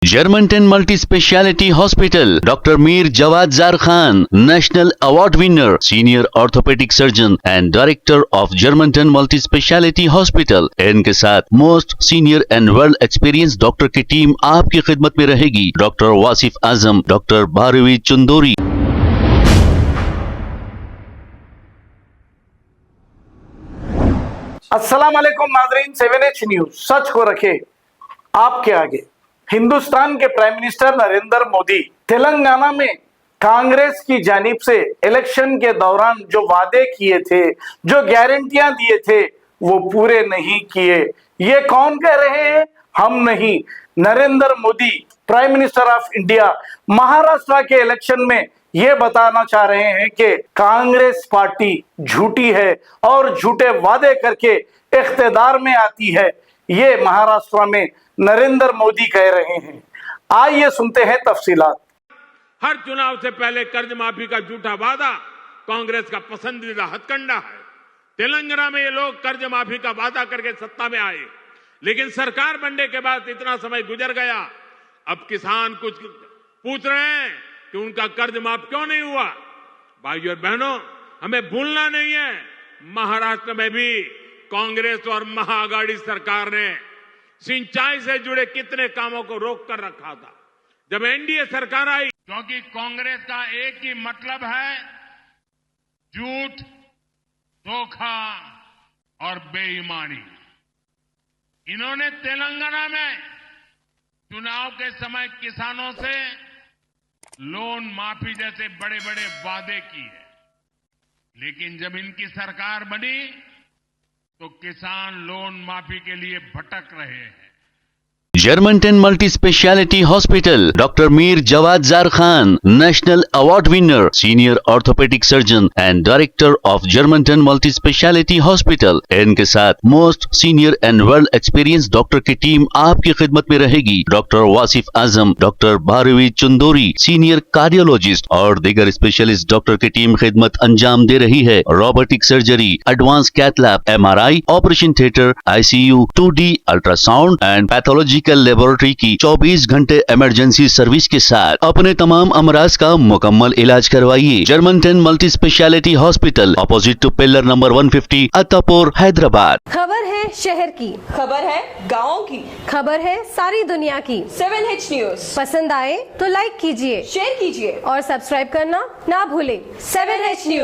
Germantown Multi Speciality Hospital, Dr. Mir Jawad Zar Khan, National Award winner, Senior Orthopedic Surgeon and Director of Germantown Multi Speciality Hospital। इनके साथ most senior and world experience doctor की team आपकी खिदमत में रहेगी। Doctor Wasif Azam, doctor Bharvi Chandori. अस्सलाम वालेकुम नाज़रीन, 7H न्यूज सच को रखे आपके आगे। हिंदुस्तान के प्राइम मिनिस्टर नरेंद्र मोदी तेलंगाना में कांग्रेस की जानिब से इलेक्शन के दौरान जो वादे किए थे, जो गारंटियां दिए थे, वो पूरे नहीं किए। ये कौन कह रहे हैं? हम नहीं, Narendra Modi prime minister of India Maharashtra के इलेक्शन में ये बताना चाह रहे हैं कि कांग्रेस पार्टी झूठी है और झूठे वादे करके इख्तिदार में आती है। ये महाराष्ट्र में नरेंद्र मोदी कह रहे हैं। आइए सुनते हैं तफसीलात। हर चुनाव से पहले कर्ज माफी का झूठा वादा कांग्रेस का पसंदीदा हथकंडा है। तेलंगाना में ये लोग कर्ज माफी का वादा करके सत्ता में आए, लेकिन सरकार बनने के बाद इतना समय गुजर गया, अब किसान कुछ पूछ रहे हैं कि उनका कर्ज माफ क्यों नहीं हुआ। भाइयों और बहनों, हमें भूलना नहीं है, महाराष्ट्र में भी कांग्रेस और महाआघाड़ी सरकार ने सिंचाई से जुड़े कितने कामों को रोक कर रखा था। जब एनडीए सरकार आई, क्योंकि कांग्रेस का एक ही मतलब है झूठ, धोखा और बेईमानी। इन्होंने तेलंगाना में चुनाव के समय किसानों से लोन माफी जैसे बड़े बड़े वादे किए, लेकिन जब इनकी सरकार बनी तो किसान लोन माफी के लिए भटक रहे हैं। Germantown Multi Speciality Hospital, Dr. Mir Jawad Zar Khan, National Award winner, Senior Orthopedic Surgeon and Director of Germantown Multi Speciality Hospital। इनके साथ most senior and world experience doctor की टीम आपकी खिदमत में रहेगी। Doctor Wasif Azam, doctor Bharvi Chandori, senior cardiologist और दीगर specialist doctor की टीम खिदमत अंजाम दे रही है। Robotic surgery, advance cath lab, MRI, operation theatre, ICU, 2D ultrasound and pathology laboratory की 24 घंटे इमरजेंसी सर्विस के साथ अपने तमाम अमराज का मुकम्मल इलाज करवाइए। Germanten multi speciality hospital, opposite to pillar number 150, Attapur, Hyderabad. खबर है शहर की, खबर है गाँव की, खबर है सारी दुनिया की। 7H न्यूज पसंद आए तो लाइक कीजिए, शेयर कीजिए और सब्सक्राइब करना ना भूले। 7H news.